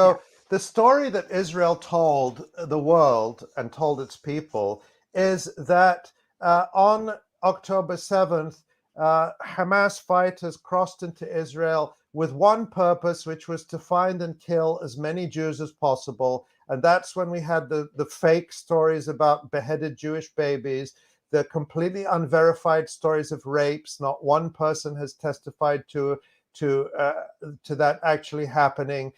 So the story that Israel told the world and told its people is that on October 7th, Hamas fighters crossed into Israel with one purpose, which was to find and kill as many Jews as possible. And that's when we had the fake stories about beheaded Jewish babies, the completely unverified stories of rapes. Not one person has testified to that actually happening.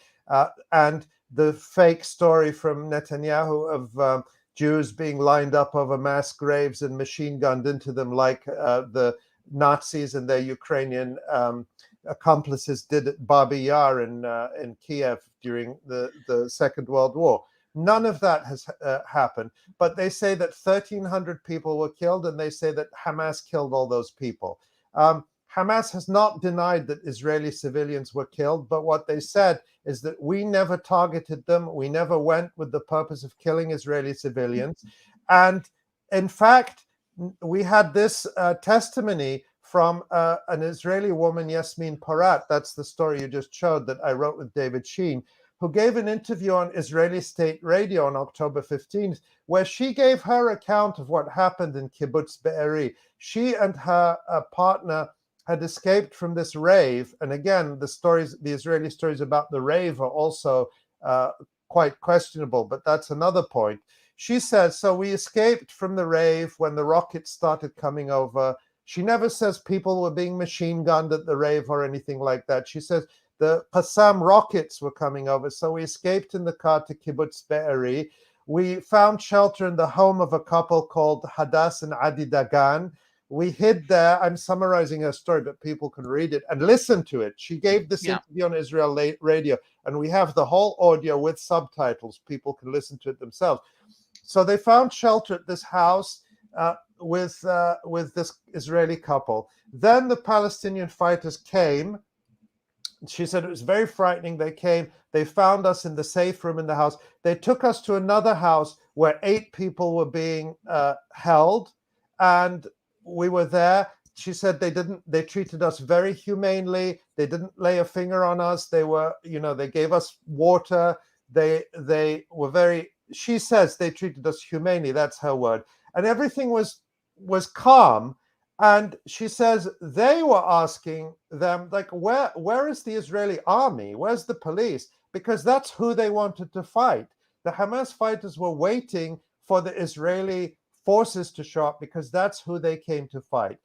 And the fake story from Netanyahu of Jews being lined up over mass graves and machine gunned into them like the Nazis and their Ukrainian accomplices did at Babi Yar in Kiev during the Second World War. None of that has happened, but they say that 1,300 people were killed, and they say that Hamas killed all those people. Hamas has not denied that Israeli civilians were killed, but what they said is that we never targeted them. We never went with the purpose of killing Israeli civilians. And in fact, we had this testimony from an Israeli woman, Yasmin Porat. That's the story you just showed that I wrote with David Sheen, who gave an interview on Israeli state radio on October 15th, where she gave her account of what happened in Kibbutz Be'eri. She and her partner had escaped from this rave. And again, the Israeli stories about the rave are also quite questionable, but that's another point. She says, so we escaped from the rave when the rockets started coming over. She never says people were being machine gunned at the rave or anything like that. She says the Qassam rockets were coming over. So we escaped in the car to Kibbutz Be'eri. We found shelter in the home of a couple called Hadas and Adi Dagan. We hid there. I'm summarizing her story, but people can read it and listen to it. She gave this interview on Israel radio, and we have the whole audio with subtitles. People can listen to it themselves. So they found shelter at this house with this Israeli couple. Then the Palestinian fighters came. She said it was very frightening. They came. They found us in the safe room in the house. They took us to another house where 8 people were being held, and we were there. She said they treated us very humanely. They didn't lay a finger on us. They were, they gave us water. They were very, she says they treated us humanely. That's her word. And everything was calm. And she says they were asking them, like, where is the Israeli army? Where's the police? Because that's who they wanted to fight. The Hamas fighters were waiting for the Israeli forces to show up because that's who they came to fight.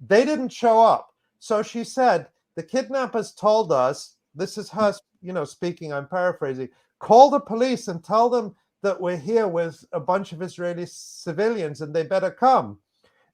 They didn't show up. So she said, the kidnappers told us, this is her, speaking, I'm paraphrasing, call the police and tell them that we're here with a bunch of Israeli civilians and they better come.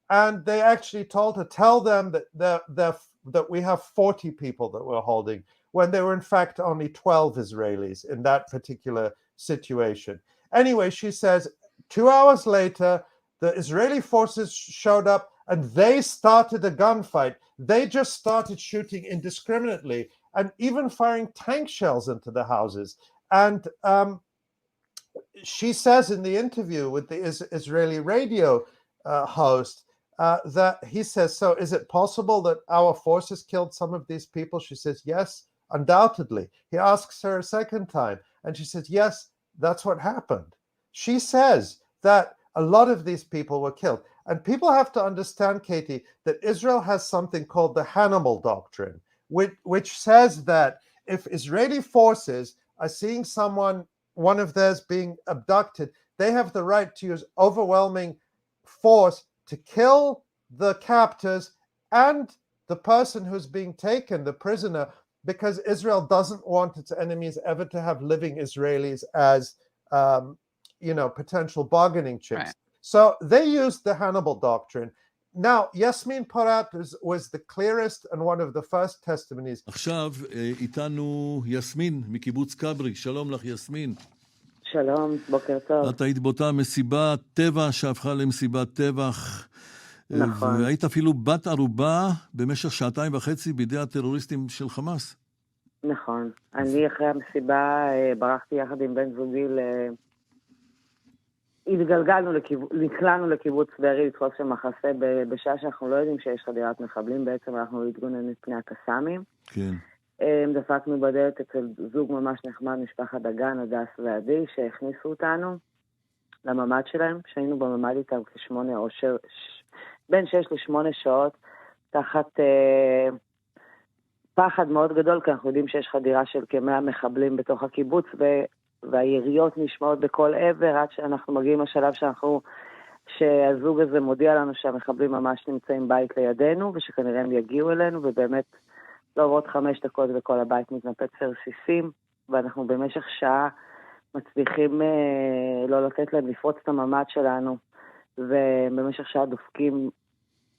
And they actually told her, tell them that we have 40 people that we're holding, when there were in fact only 12 Israelis in that particular situation. Anyway, she says, 2 hours later, the Israeli forces showed up and they started a gunfight. They just started shooting indiscriminately and even firing tank shells into the houses. And she says in the interview with the Israeli radio host that he says, so is it possible that our forces killed some of these people? She says, yes, undoubtedly. He asks her a second time and she says, yes, that's what happened. She says that a lot of these people were killed. And people have to understand, Katie, that Israel has something called the Hannibal Doctrine, which says that if Israeli forces are seeing one of theirs being abducted, they have the right to use overwhelming force to kill the captors and the person who's being taken, the prisoner, because Israel doesn't want its enemies ever to have living Israelis as potential bargaining chips. Right. So they used the Hannibal Doctrine. Now, Yasmin Porat was the clearest and one of the first testimonies. עכשיו איתנו יסמין מקיבוץ כברי. שלום לך יסמין. שלום, בוקר טוב. את היית באותה מסיבת טבע שהפכה למסיבת טבח. נכון. והיית אפילו בת ערובה במשך 2.5 בידי הטרוריסטים של חמאס. נכון. אני אחרי המסיבה ברחתי יחד עם בן זוגי נקלענו לקיבוץ בארי לתפוס של מחסה בשעה שאנחנו לא יודעים שיש חדירת מחבלים, בעצם אנחנו להתגונן מפני הקסאמים. כן. דפקנו בדלת אצל זוג ממש נחמד, משפחת דגן, הדס ועדי, שהכניסו אותנו לממד שלהם, שהיינו בממד איתם בין 6 ל-8 שעות, תחת פחד מאוד גדול, כי אנחנו יודעים שיש חדירה של כ-100 מחבלים בתוך הקיבוץ, והיריות נשמעות בכל עבר, עד שאנחנו מגיעים לשלב שהזוג הזה מודיע לנו שהמחבלים ממש נמצאים בית לידינו, ושכנראה הם יגיעו אלינו, ובאמת לא עוברות 5 דקות וכל הבית מתנפץ לרסיסים, ואנחנו במשך שעה מצליחים לא לתת להם לפרוץ את הממד שלנו, ובמשך שעה דופקים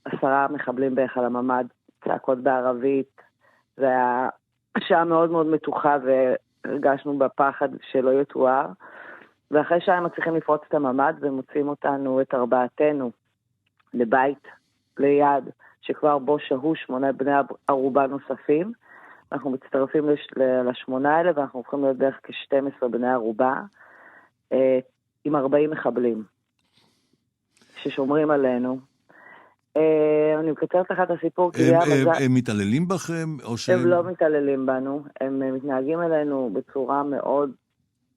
10 מחבלים בערך על הממד, צעקות בערבית, זה היה שעה מאוד מאוד מתוחה, והרגשנו בפחד שלא יתואר, ואחרי שעה הם מצליחים לפרוץ את הממד, ומוצאים אותנו, את 4 לבית ליד, שכבר בו שהו 8 בני ערובה נוספים, אנחנו מצטרפים ל8 האלה, ואנחנו הופכים להיות בערך כ12 בני ערובה, עם 40 מחבלים, ששומרים עלינו. אני מקצרת לך את הסיפור, הם מתעללים בכם? הם לא מתעללים בנו, הם מתנהגים אלינו בצורה מאוד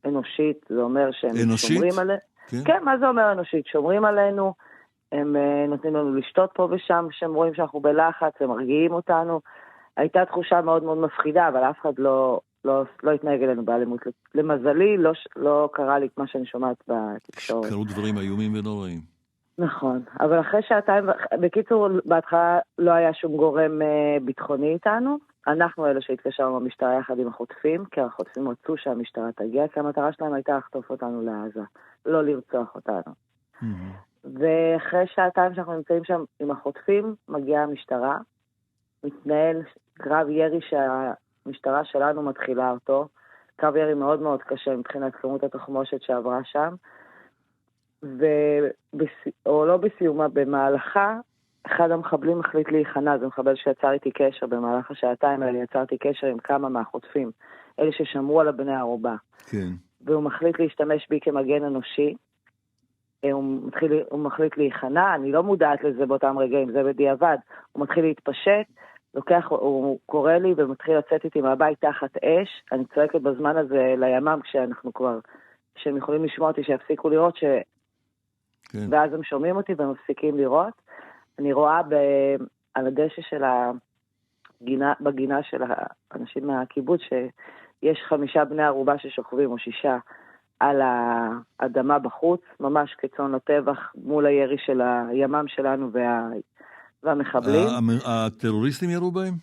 אנושית, זה אומר שהם שומרים עלינו. כן, מה זה אומר אנושית? שומרים עלינו, הם נותנים לנו לשתות פה ושם, שהם רואים שאנחנו בלחץ, הם מרגיעים אותנו. הייתה תחושה מאוד מאוד מפחידה, אבל אף אחד לא התנהג אלינו באלימות. למזלי, לא קרה לי מה שאני שומעת בתקשורת. קרו דברים איומים ונוראים. נכון, אבל אחרי שעתיים, בקיצור, בהתחלה לא היה שום גורם ביטחוני איתנו. אנחנו אלה שהתקשרנו במשטרה יחד עם החוטפים, כי החוטפים רצו שהמשטרה תגיע, כי המטרה שלהם הייתה לחטוף אותנו לעזה, לא לרצוח אותנו. ואחרי שעתיים שאנחנו נמצאים שם עם החוטפים, מגיעה המשטרה, מתנהל קרב ירי שהמשטרה שלנו מתחילה אותו, קרב ירי מאוד מאוד קשה מבחינת כמות התחמושת שעברה שם, או לא בסיומה, במהלכה, אחד המחבלים החליט להיכנע, זה מחבל שיצר איתי קשר במהלך השעתיים האלה, יצרתי קשר עם כמה מהחוטפים, אלה ששמרו על הבני ערובה. כן. והוא מחליט להשתמש בי כמגן אנושי, הוא מחליט להיכנע, אני לא מודעת לזה באותם רגעים, זה בדיעבד, הוא מתחיל להתפשט, הוא קורא לי ומתחיל לצאת איתי מהבית תחת אש, אני צועקת בזמן הזה לימ"מ כשהם יכולים לשמוע אותי, שיפסיקו לראות, כן. ואז הם שומעים אותי והם מפסיקים לראות, אני רואה על הדשא של בגינה של האנשים מהקיבוץ, שיש 5 בני ערובה ששוכבים, או 6, על האדמה בחוץ, ממש כצאן לטבח, מול הירי של הימ"מ שלנו והמחבלים. הטרוריסטים ירו בהם?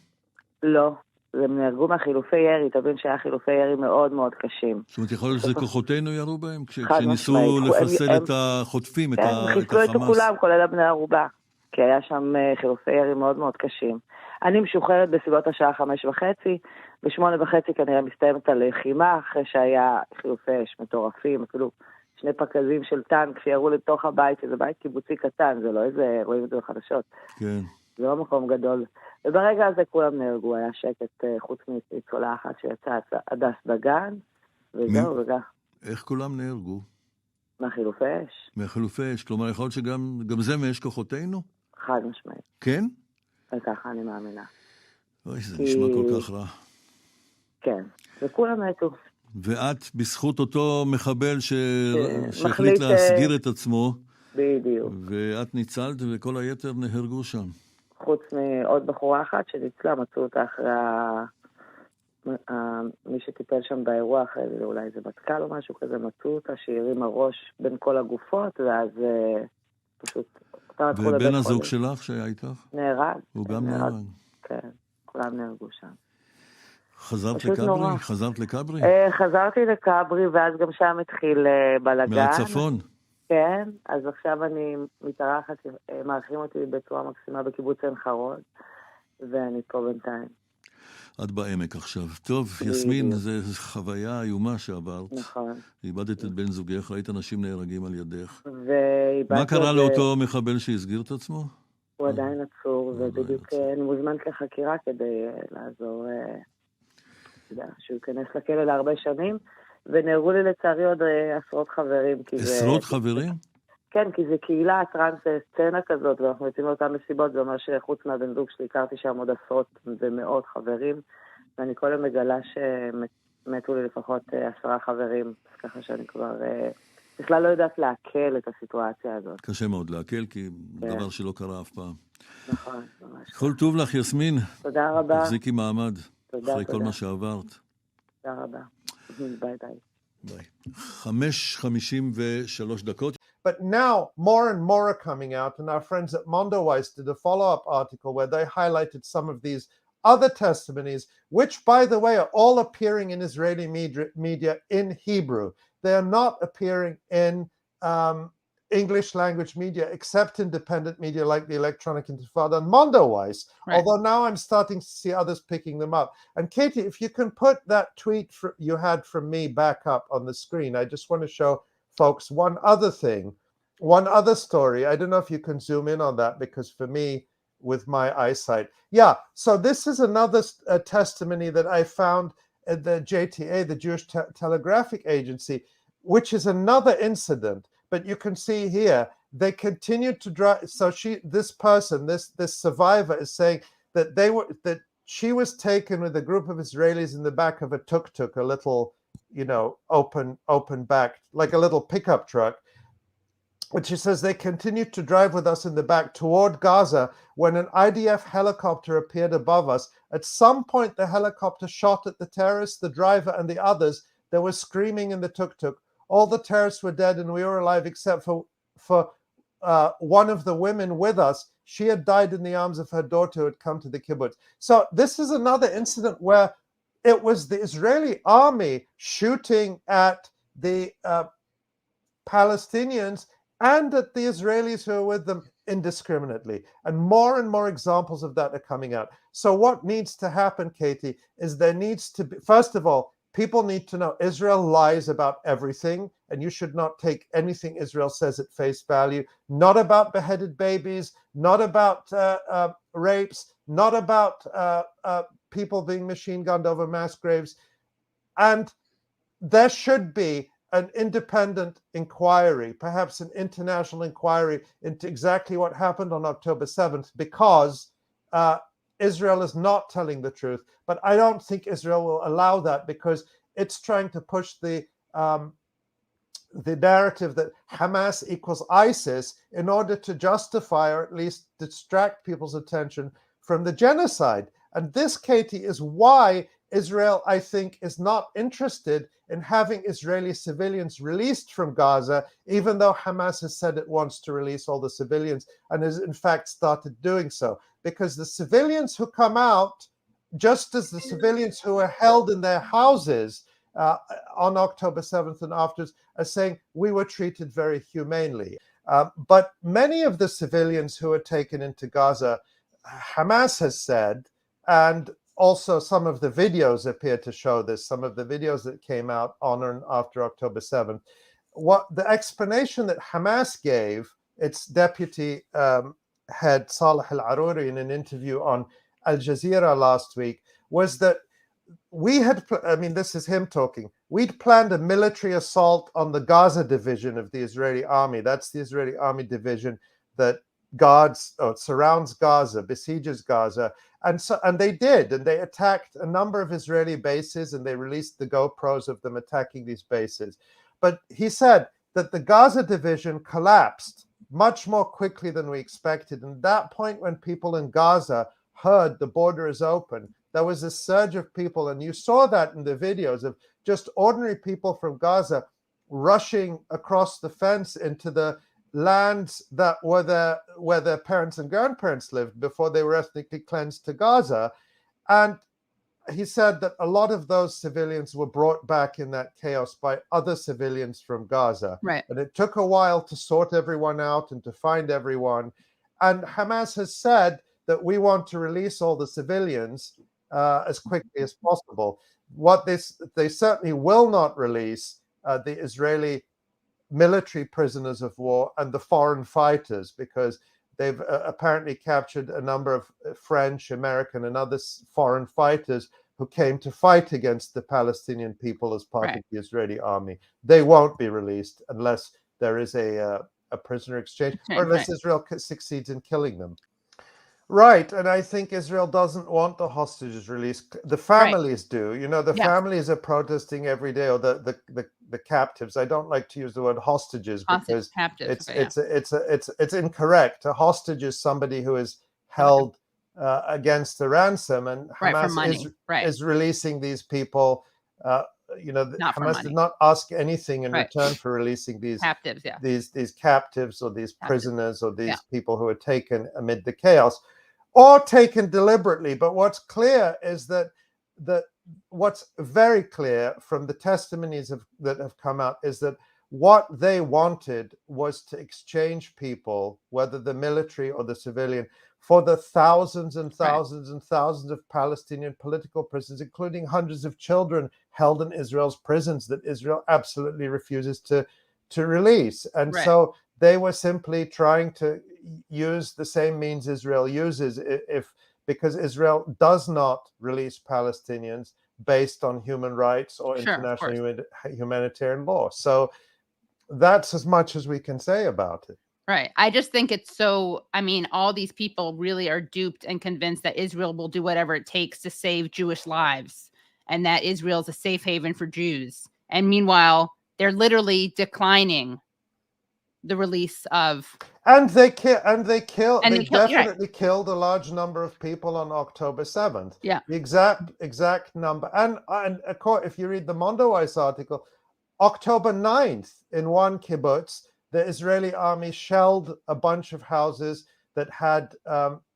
לא, הם נהרגו מהחילופי ירי, תבין שהיה חילופי ירי מאוד מאוד קשים. זאת אומרת, יכול להיות שזה כוחותינו ירו בהם? כשניסו לחסל את החוטפים, את החמאס. הם חיסלו את כולם, כולל הבני ערובה, כי היה שם חילופי ירי מאוד מאוד קשים. אני משוחררת בסביבות השעה 5:30, ב8:30 כנראה מסתיימת הלחימה, אחרי שהיה חילופי אש מטורפים, אפילו 2 פקזים של טנק שירו לתוך הבית, שזה בית קיבוצי קטן, זה לא איזה, רואים את זה בחדשות. כן. זה לא מקום גדול. וברגע הזה כולם נהרגו, היה שקט חוץ מניצולה אחת שיצאה הדס דגן, וזהו וגם. איך כולם נהרגו? מהחילופי אש. מהחילופי אש, כלומר יכול להיות שגם זה מאש כוחותינו? חד משמעית. כן? וככה אני מאמינה. אוי, זה נשמע כל כך רע. כן, וכולם מתו. ואת, בזכות אותו מחבל שהחליט להסגיר את עצמו, בדיוק. ואת ניצלת וכל היתר נהרגו שם. חוץ מעוד בחורה אחת שניצלה, מצאו אותה אחרי מי שטיפל שם באירוע, אחרי זה אולי זה בתקל או משהו כזה, מצאו אותה שהרימה ראש בין כל הגופות, ואז פשוט... ובן הזוג שלך שהיה איתך? נהרג. הוא גם נהרג. כן, כולם נהרגו שם. חזרת לקברי? חזרת לקברי? חזרתי לקברי, ואז גם שם התחיל בלגן. מהצפון? כן, אז עכשיו אני מתארחת, מארחים אותי בצורה מקסימה בקיבוץ עין חרוד, ואני פה בינתיים. את בעמק עכשיו. טוב, יסמין, זו חוויה איומה שעברת. נכון. איבדת את בן זוגך, ראית אנשים נהרגים על ידך. מה קרה לאותו מחבל שהסגיר את עצמו? הוא עדיין עצור, ובדיוק אני מוזמנת לחקירה כדי לעזור, שהוא ייכנס לכלא להרבה שנים, ונהרגו לי לצערי עוד עשרות חברים. עשרות חברים? כן, כי זה קהילה טרנס סצנה כזאת, ואנחנו יוצאים לאותן מסיבות, זה אומר שחוץ מהבן זוג שלי הכרתי שם עוד עשרות ומאות חברים, ואני כל יום מגלה שמתו לי לפחות 10 חברים, אז ככה שאני כבר בכלל לא יודעת לעכל את הסיטואציה הזאת. קשה מאוד לעכל, כי דבר שלא קרה אף פעם. נכון, ממש. כל טוב לך, יסמין. תודה רבה. תחזיקי מעמד. תודה, אחרי תודה. כל מה שעברת. תודה רבה. ביי ביי. ביי. 5:53. But now more and more are coming out, and our friends at Mondoweiss did a follow-up article where they highlighted some of these other testimonies, which, by the way, are all appearing in Israeli media in Hebrew. They are not appearing in English language media, except independent media like the Electronic Intifada and Mondoweiss, Right. although now I'm starting to see others picking them up. And Katie, if you can put that tweet you had from me back up on the screen, I just want to show folks one other thing, one other story. I don't know if you can zoom in on that, because for me, with my eyesight. Yeah, so this is another testimony that I found at the JTA, the Jewish Telegraphic Agency, which is another incident. But you can see here, they continued to drive. So this survivor is saying that she was taken with a group of Israelis in the back of a tuk-tuk, a little, open back, like a little pickup truck. But she says they continued to drive with us in the back toward Gaza when an IDF helicopter appeared above us. At some point, the helicopter shot at the terrorists, the driver, and the others. There was screaming in the tuk-tuk. All the terrorists were dead and we were alive, except for one of the women with us. She had died in the arms of her daughter who had come to the kibbutz. So this is another incident where it was the Israeli army shooting at the Palestinians and at the Israelis who are with them indiscriminately. And more examples of that are coming out. So what needs to happen, Katie, is there needs to be, first of all, people need to know Israel lies about everything, and you should not take anything Israel says at face value, not about beheaded babies, not about rapes, not about people being machine gunned over mass graves. And there should be an independent inquiry, perhaps an international inquiry into exactly what happened on October 7th, because Israel is not telling the truth. But I don't think Israel will allow that, because it's trying to push the narrative that Hamas equals ISIS in order to justify, or at least distract people's attention from the genocide. And this, Katie, is why Israel, I think, is not interested in having Israeli civilians released from Gaza, even though Hamas has said it wants to release all the civilians and has in fact started doing so. Because the civilians who come out, just as the civilians who are held in their houses on October 7th and afterwards, are saying, we were treated very humanely. But many of the civilians who are taken into Gaza, Hamas has said, and also some of the videos appear to show this, some of the videos that came out on and after October 7th, what the explanation that Hamas gave, its deputy head Saleh al-Aruri, in an interview on Al Jazeera last week, was that this is him talking, we'd planned a military assault on the Gaza division of the Israeli army. That's the Israeli army division that surrounds Gaza, besieges Gaza. And they did, and they attacked a number of Israeli bases, and they released the GoPros of them attacking these bases. But he said that the Gaza division collapsed much more quickly than we expected. And at that point, when people in Gaza heard the border is open, there was a surge of people, and you saw that in the videos of just ordinary people from Gaza rushing across the fence into the lands that were where their parents and grandparents lived before they were ethnically cleansed to Gaza. And he said that a lot of those civilians were brought back in that chaos by other civilians from Gaza. Right. And it took a while to sort everyone out and to find everyone. And Hamas has said that we want to release all the civilians as quickly as possible. They certainly will not release the Israeli military prisoners of war and the foreign fighters, because they've apparently captured a number of French, American, and other foreign fighters who came to fight against the Palestinian people as part of the Israeli army. They won't be released unless there is a prisoner exchange, or unless Israel succeeds in killing them. Right, and I think Israel doesn't want the hostages released. The families do. You know, the families are protesting every day, or the captives. I don't like to use the word hostages because it's incorrect. A hostage is somebody who is held against a ransom, and Hamas is releasing these people. Hamas did not ask anything in return for releasing these captives, these captives or these prisoners or these people who are taken amid the chaos, or taken deliberately. But what's clear is that what's very clear from the testimonies that have come out is that what they wanted was to exchange people, whether the military or the civilian, for the thousands and thousands and thousands of Palestinian political prisoners, including hundreds of children held in Israel's prisons that Israel absolutely refuses to release. And so they were simply trying to use the same means Israel uses because Israel does not release Palestinians based on human rights or international humanitarian law. So that's as much as we can say about it. Right. I just think it's so, I mean, all these people really are duped and convinced that Israel will do whatever it takes to save Jewish lives and that Israel is a safe haven for Jews. And meanwhile, they're literally declining the release of. And they definitely killed a large number of people on October 7th. Yeah. The exact number. And if you read the Mondoweiss article, October 9th in one kibbutz, the Israeli army shelled a bunch of houses that had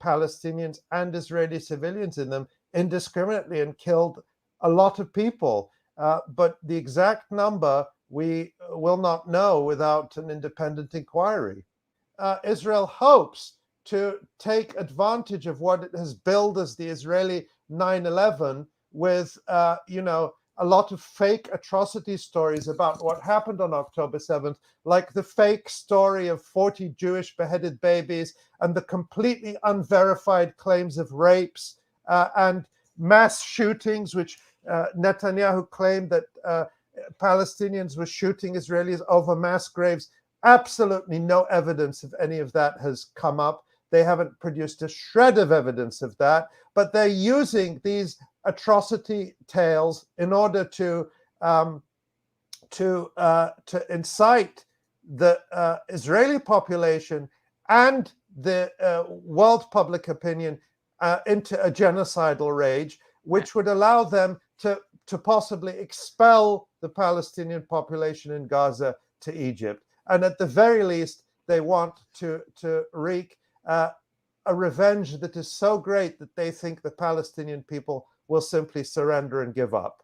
Palestinians and Israeli civilians in them indiscriminately and killed a lot of people. But the exact number we will not know without an independent inquiry. Israel hopes to take advantage of what it has billed as the Israeli 9/11 with, a lot of fake atrocity stories about what happened on October 7th, like the fake story of 40 Jewish beheaded babies and the completely unverified claims of rapes and mass shootings, which Netanyahu claimed that Palestinians were shooting Israelis over mass graves. Absolutely no evidence of any of that has come up. They haven't produced a shred of evidence of that, but they're using these atrocity tales in order to incite the Israeli population and the world public opinion into a genocidal rage, which would allow them to possibly expel the Palestinian population in Gaza to Egypt. And at the very least, they want to wreak a revenge that is so great that they think the Palestinian people will simply surrender and give up.